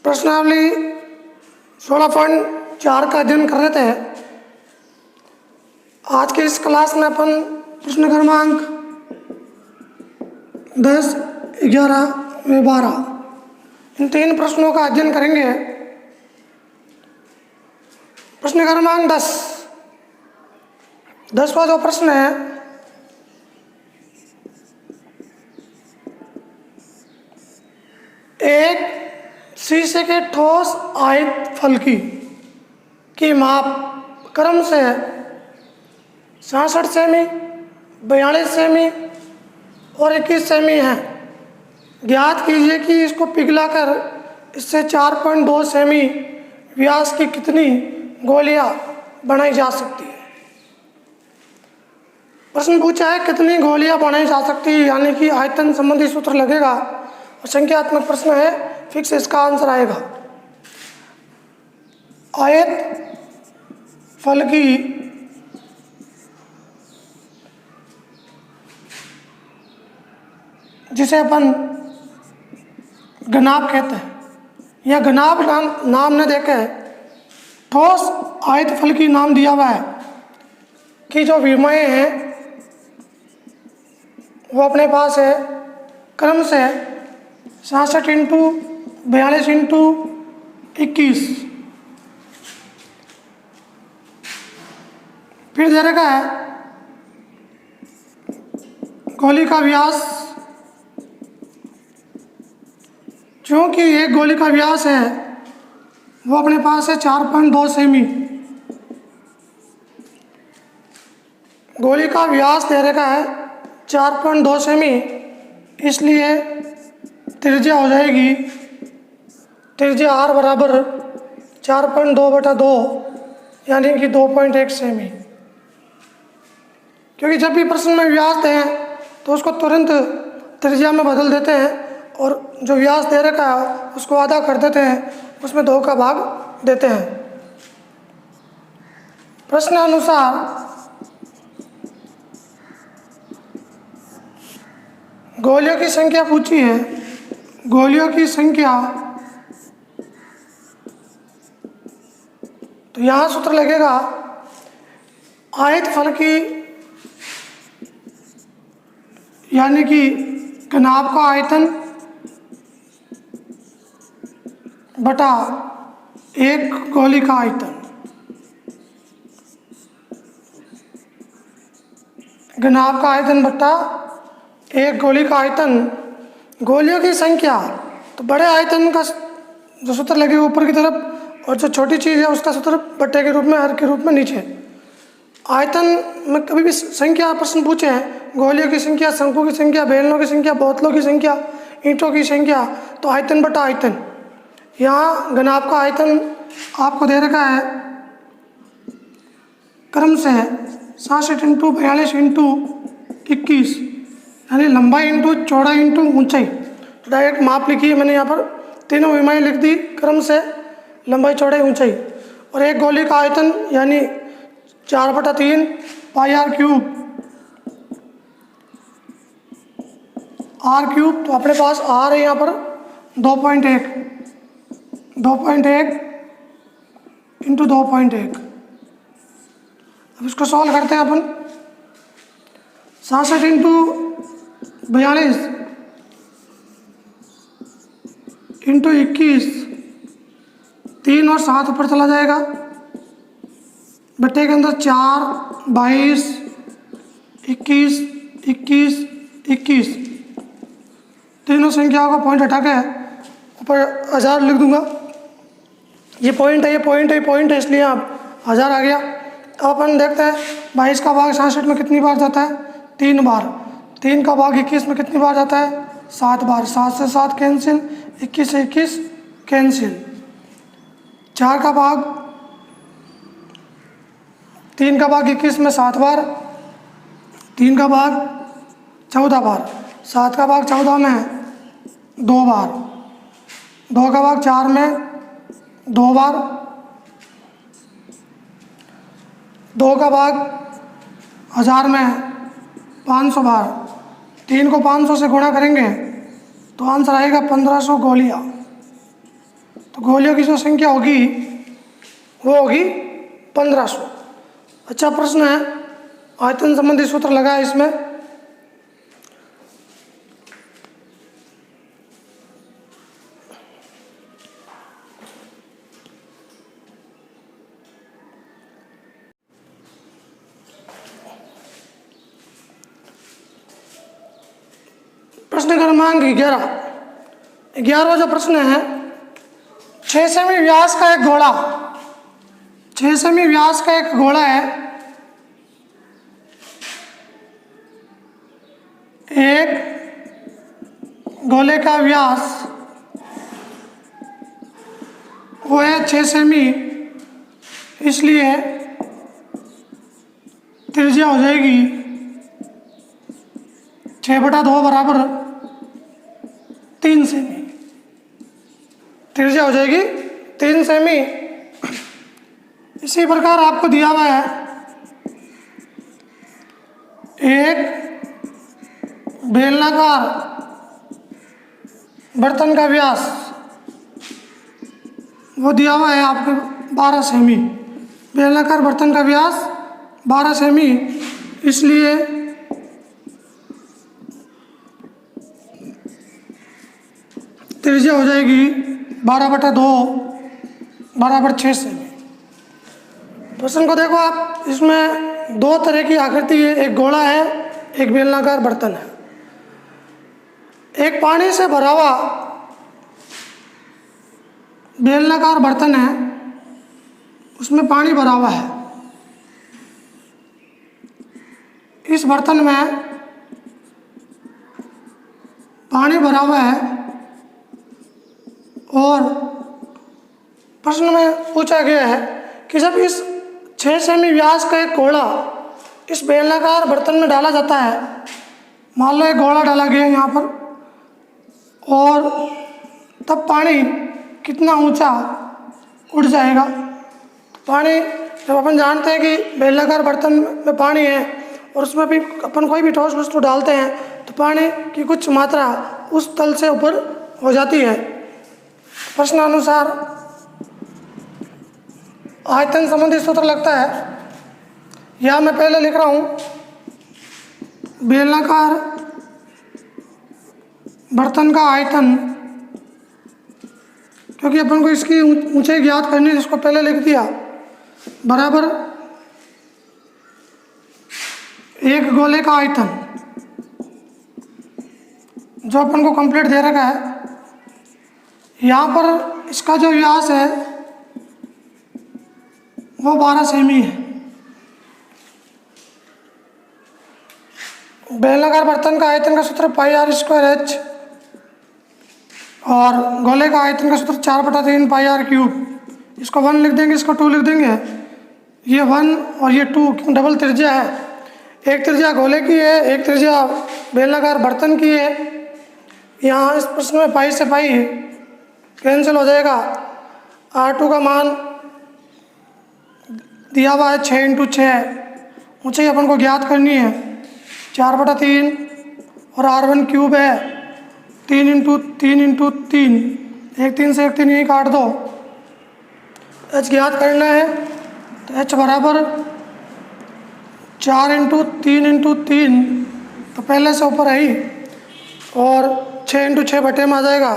प्रश्नावली 16.4 का अध्ययन कर रहे थे। आज के इस क्लास में अपन प्रश्न क्रमांक 10, 11 व 12 इन 3 प्रश्नों का अध्ययन करेंगे। प्रश्न क्रमांक 10वां जो प्रश्न है, एक शीशे के ठोस आयत फलकी की माप क्रम से 66 सेमी, 42 सेमी और 21 सेमी है। ज्ञात कीजिए कि इसको पिघलाकर इससे 4.2 सेमी व्यास की कितनी गोलियां बनाई जा सकती है। प्रश्न पूछा है कितनी गोलियां बनाई जा सकती है, यानी कि आयतन संबंधी सूत्र लगेगा और संख्यात्मक प्रश्न है, फिक्स इसका आंसर आएगा। आयत फलकी जिसे अपन घनाभ कहते हैं या घनाभ नाम न देके ठोस आयत फलकी नाम दिया हुआ है कि जो विमाएँ हैं वो अपने पास है क्रम से 66 इंटू 42 इंटू 21। फिर दे रखा है गोली का व्यास, क्योंकि एक गोली का व्यास है वो अपने पास है 4.2 सेमी। गोली का व्यास दे रखा है 4.2 सेमी, इसलिए त्रिज्या हो जाएगी, त्रिज्या r बराबर 4.2/2 यानी कि 2.1 सेमी। क्योंकि जब भी प्रश्न में व्यास दें तो उसको तुरंत त्रिज्या में बदल देते हैं और जो व्यास दे रखा है उसको आधा कर देते हैं, उसमें 2 का भाग देते हैं। प्रश्नानुसार गोलियों की संख्या पूछी है। गोलियों की संख्या, तो यहाँ सूत्र लगेगा आयत फलकी यानी कि घनाभ का आयतन बटा एक गोली का आयतन। घनाभ का आयतन बटा एक गोली का आयतन। गोलियों की संख्या, तो बड़े आयतन का जो सूत्र लगेगा ऊपर की तरफ और जो छोटी चीज़ है उसका सूत्र बट्टे के रूप में, हर के रूप में नीचे। आयतन में कभी भी संख्या प्रश्न पूछे हैं, गोलियों की संख्या, शंकु की संख्या, बेलनों की संख्या, बोतलों की संख्या, ईंटों की संख्या, तो आयतन बटा आयतन। यहाँ घनाभ का आयतन आपको दे रखा है क्रम से 66 इंटू 42 इंटू 21, यानी लंबाई इंटू चौड़ाई इंटू ऊंचाई। तो डायरेक्ट माप लिखी है मैंने, यहाँ पर तीनों विमाएँ लिख दी क्रम से, लंबाई चौड़ाई ऊंचाई। और एक गोली का आयतन यानी 4/3 पाई r क्यूब, तो अपने पास r है यहाँ पर 2.1 इंटू 2.1। अब इसको सॉल्व करते हैं अपन। 66 इंटू 42 इंटू 21, 3 और 7 ऊपर चला जाएगा, बट्टे के अंदर 4, 22, 21, 21, 21। तीनों संख्याओं का पॉइंट हटा के ऊपर 1000 लिख दूंगा। ये पॉइंट है, ये पॉइंट है, ये पॉइंट है, इसलिए आप 1000 आ गया। अब अपन देखते हैं 22 का भाग 66 में कितनी बार जाता है, 3 बार। 3 का भाग 21 में कितनी बार जाता है, 7 बार। 7 से 7 कैंसिल, 21 से 21 कैंसिल। 4 का भाग 3 का भाग 21 में 7 बार, 3 का भाग 14 बार, 7 का भाग 14 में 2 बार, 2 का भाग 4 में 2 बार, 2 का भाग 1000 में 500 बार। 3 को 500 से गुणा करेंगे तो आंसर आएगा 1500 गोलियाँ। तो गोलियों की जो संख्या होगी वो होगी 1500। अच्छा प्रश्न है, आयतन संबंधी सूत्र लगा है इसमें। प्रश्न क्रमांक 11 जो प्रश्न है, 6 सेमी व्यास का एक गोला, 6 सेमी व्यास का एक गोला है, एक गोले का व्यास वो है 6 सेमी, इसलिए त्रिज्या हो जाएगी 6/2 बराबर 3 सेमी। त्रिज्या हो जाएगी 3 सेमी। इसी प्रकार आपको दिया हुआ है एक बेलनाकार बर्तन का व्यास, वो दिया हुआ है आपके 12 सेमी। बेलनाकार बर्तन का व्यास 12 सेमी, इसलिए त्रिज्या हो जाएगी 12/2 बराबर 6 सेमी। प्रश्न को देखो आप, इसमें 2 तरह की आकृति है, एक गोला है, एक बेलनाकार बर्तन है। एक पानी से भरा हुआ बेलनाकार बर्तन है, उसमें पानी भरा हुआ है। इस बर्तन में पानी भरा हुआ है और प्रश्न में पूछा गया है कि जब इस 6 सेमी व्यास का एक गोला इस बेलनाकार बर्तन में डाला जाता है, मान लो एक गोला डाला गया यहाँ पर, और तब पानी कितना ऊंचा उड़ जाएगा। पानी, जब अपन जानते हैं कि बेलनाकार बर्तन में पानी है और उसमें भी अपन कोई भी ठोस वस्तु डालते हैं तो पानी की कुछ मात्रा उस तल से ऊपर हो जाती है। प्रश्नानुसार आयतन संबंधी सूत्र लगता है, या मैं पहले लिख रहा हूँ बेलनाकार बर्तन का आयतन, क्योंकि अपन को इसकी ऊंचाई ज्ञात करनी है, इसको पहले लिख दिया, बराबर एक गोले का आयतन जो अपन को कंप्लीट दे रखा है। यहाँ पर इसका जो व्यास है वो 12 सेमी है। बेलनाकार बर्तन का आयतन का सूत्र πr²h और गोले का आयतन का सूत्र 4/3 πr³। इसको 1 लिख देंगे, इसको 2 लिख देंगे। ये 1 और ये 2 क्यों, डबल त्रिज्या है, एक त्रिज्या गोले की है, एक त्रिज्या बेलनाकार बर्तन की है। यहाँ इस प्रश्न में पाई से पाई कैंसिल हो जाएगा। R2 का मान दिया हुआ है 6 × 6, ऊंचाई अपन को ज्ञात करनी है 4/3, और R1³ है 3 × 3 × 3, एक 3 से एक 3 यहीं काट दो। h ज्ञात करना है तो h बराबर 4 × 3 × 3, तो पहले से ऊपर आई, और 6 × 6 बटे में आ जाएगा।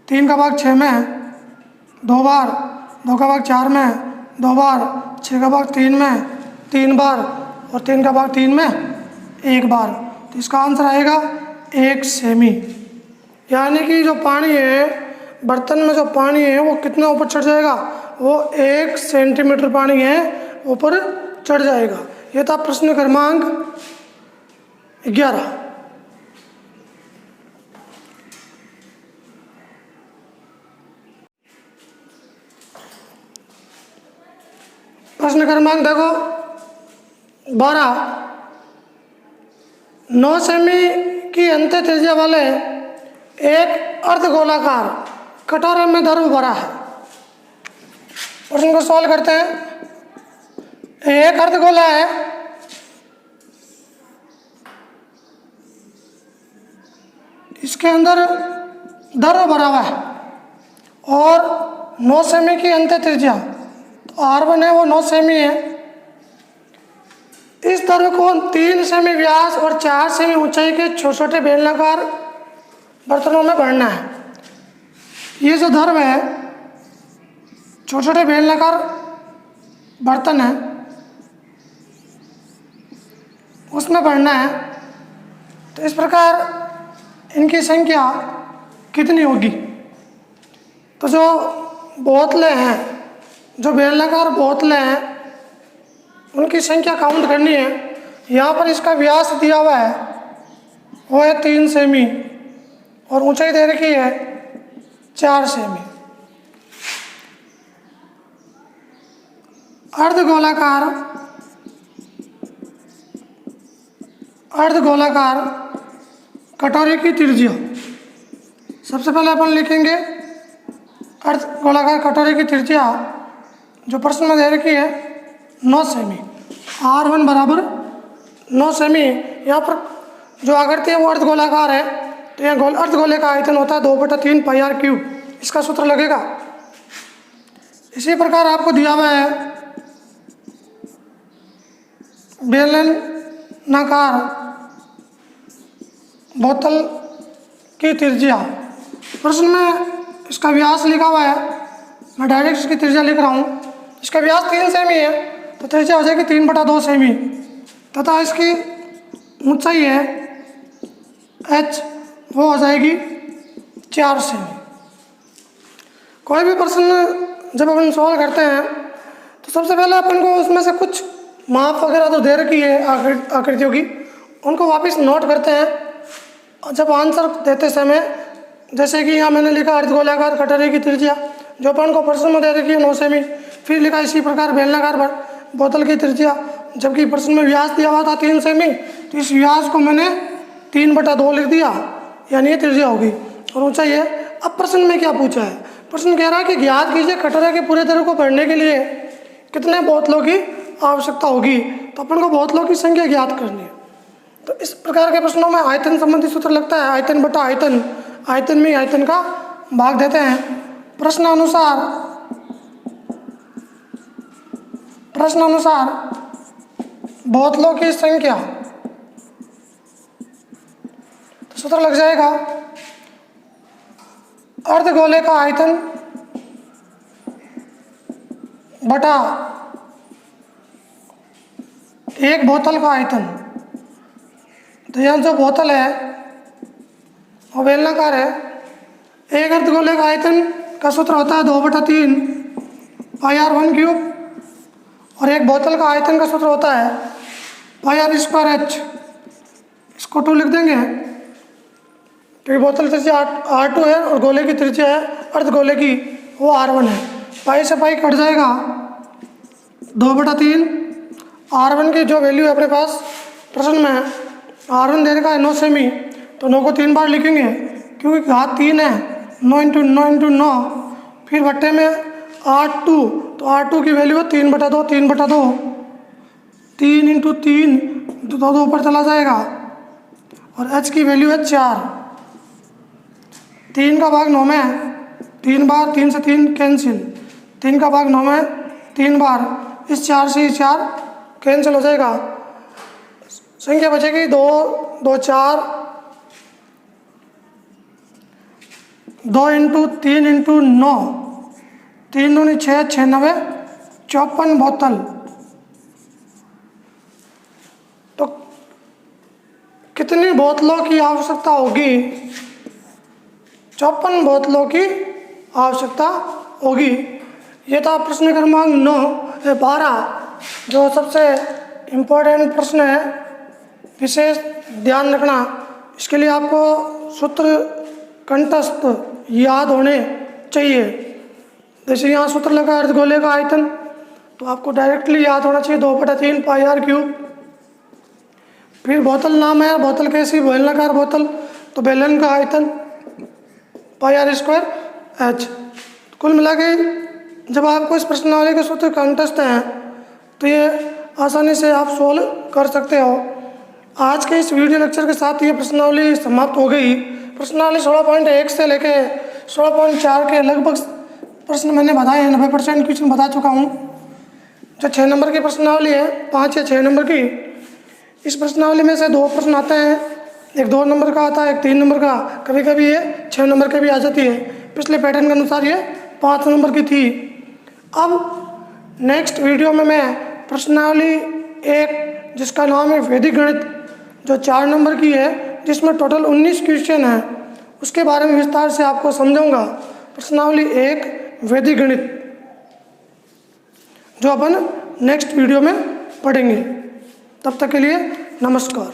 3 का भाग 6 में 2 बार, 2 का भाग 4 में 2 बार, 6 का भाग 3 में 3 बार, और 3 का भाग 3 में 1 बार। तो इसका आंसर आएगा 1 सेमी। यानी कि जो पानी है, बर्तन में जो पानी है वो कितना ऊपर चढ़ जाएगा, वो 1 सेंटीमीटर पानी है ऊपर चढ़ जाएगा। ये था प्रश्न क्रमांक 11। प्रश्न क्रमांक देखो 12, 9 सेमी की अंत त्रिज्या वाले एक अर्धगोलाकार कटोरे में द्रव भरा है। प्रश्न को सॉल्व करते हैं। एक अर्धगोला है, इसके अंदर द्रव भरा हुआ है। और 9 सेमी की अंत्य त्रिज्या, तो R1 है वो 9 सेमी है। इस ध्रुव को 3 सेमी व्यास और 4 सेमी ऊंचाई के छोटे छोटे बेलनाकार बर्तनों में भरना है। ये जो ध्रुव है छोटे छोटे बेलनाकार बर्तन है उसमें भरना है। तो इस प्रकार इनकी संख्या कितनी होगी? तो जो बोतलें हैं, जो बेलनाकार बोतलें हैं, उनकी संख्या काउंट करनी है। यहाँ पर इसका व्यास दिया हुआ है वो है 3 सेमी और ऊंचाई दे रखी है 4 सेमी। अर्धगोलाकार कटोरी की त्रिज्या, सबसे पहले अपन लिखेंगे अर्धगोलाकार कटोरी की त्रिज्या जो प्रश्न में दे रखी है 9 सेमी। R1 बराबर 9 सेमी। यहाँ पर जो आकृति है वो अर्धगोलाकार है, तो यहाँ अर्धगोले का आयतन होता है 2/3 πr³। इसका सूत्र लगेगा। इसी प्रकार आपको दिया हुआ है बेलनाकार बोतल की त्रिज्या। प्रश्न में इसका व्यास लिखा हुआ है, मैं डायरेक्ट इसकी त्रिज्या लिख रहा हूँ। इसका व्यास 3 सेमी है तो त्रिज्या हो जाएगी 3/2 सेमी तथा इसकी ऊंचाई है h, वो हो जाएगी 4 सेमी। कोई भी प्रश्न जब अपन सॉल्व करते हैं तो सबसे पहले अपन को उसमें से कुछ माप वगैरह तो दे रखी है आकृतियों की, उनको वापस नोट करते हैं। और जब आंसर देते समय, जैसे कि यहाँ मैंने लिखा अर्धगोलाकार कटोरी की त्रिज्या जो अपन को प्रश्न में दे रखी है 9 सेमी, फिर लिखा इसी प्रकार बेलनाकार बोतल की त्रिज्या, जबकि प्रश्न में व्यास दिया हुआ था 3 सेमी, तो इस व्यास को मैंने 3/2 लिख दिया, यानी ये त्रिज्या होगी और ऊंचाई है। अब प्रश्न में क्या पूछा है? प्रश्न कह रहा है कि ज्ञात कीजिए कटोरे के पूरे ध्रुव को भरने के लिए कितने बोतलों की आवश्यकता होगी। तो अपन को बोतलों की संख्या ज्ञात करनी है। तो इस प्रकार के प्रश्नों में आयतन संबंधी सूत्र लगता है, आयतन बटा आयतन। आयतन में आयतन का भाग देते हैं। प्रश्न अनुसार बोतलों की संख्या, तो सूत्र लग जाएगा अर्धगोले का आयतन बटा एक बोतल का आयतन। तो यहाँ जो बोतल है वो बेलनाकार है। एक अर्धगोले का आयतन का सूत्र होता है 2/3 πr⁴ और एक बोतल का आयतन का सूत्र होता है πr²h। इसको 2 लिख देंगे क्योंकि बोतल त्रिज्या R2 है और गोले की त्रिज्या है अर्धगोले की वो R1 है। पाई से पाई कट जाएगा 2/3। R1 की जो वैल्यू है अपने पास प्रश्न में, R1 देने का है 9 सेमी, तो 9 को 3 बार लिखेंगे क्योंकि घात 3 है। 9 × 9 × 9, फिर बट्टे में R2, तो R2 की वैल्यू है 3/2। 3/2 3 × 3 तो 2 ऊपर चला जाएगा और h की वैल्यू है 4। 3 का भाग 9 में 3 बार, 3 से 3 कैंसिल, 3 का भाग 9 में 3 बार, इस 4 से 4 कैंसिल हो जाएगा। संख्या बचेगी 2 2 4 2 × 3 × 9, 3 दूनी 6, 6 9 54 बोतल। तो कितनी बोतलों की आवश्यकता होगी? 54 बोतलों की आवश्यकता होगी। ये था प्रश्न क्रमांक 12 जो सबसे इम्पोर्टेंट प्रश्न है, विशेष ध्यान रखना। इसके लिए आपको सूत्र कंठस्थ याद होने चाहिए। जैसे यहाँ सूत्र लगा अर्धगोले का आयतन, तो आपको डायरेक्टली याद होना चाहिए 2/3 πr³। फिर बोतल नाम है, बोतल कैसी? बेलनाकार बोतल, तो बेलन का आयतन πr²h। कुल मिला के जब आपको इस प्रश्नावली के सूत्र कंठस्थ हैं तो ये आसानी से आप सोल्व कर सकते हो। आज के इस वीडियो लेक्चर के साथ ये प्रश्नावली समाप्त हो गई। प्रश्नावली 16.1 से लेके 16.4 के लगभग प्रश्न मैंने बताए हैं, 90% क्वेश्चन बता चुका हूँ। जो 6 नंबर की प्रश्नावली है, 5 या 6 नंबर की, इस प्रश्नावली में से 2 प्रश्न आते हैं, एक 2 नंबर का आता है, एक 3 नंबर का, कभी कभी ये 6 नंबर के भी आ जाती है। पिछले पैटर्न के अनुसार ये 5 नंबर की थी। अब नेक्स्ट वीडियो में मैं प्रश्नावली एक जिसका नाम है वैदिक गणित, जो 4 नंबर की है, जिसमें टोटल 19 क्वेश्चन हैं, उसके बारे में विस्तार से आपको समझाऊंगा। प्रश्नावली एक वैदिक गणित, जो अपन नेक्स्ट वीडियो में पढ़ेंगे। तब तक के लिए नमस्कार।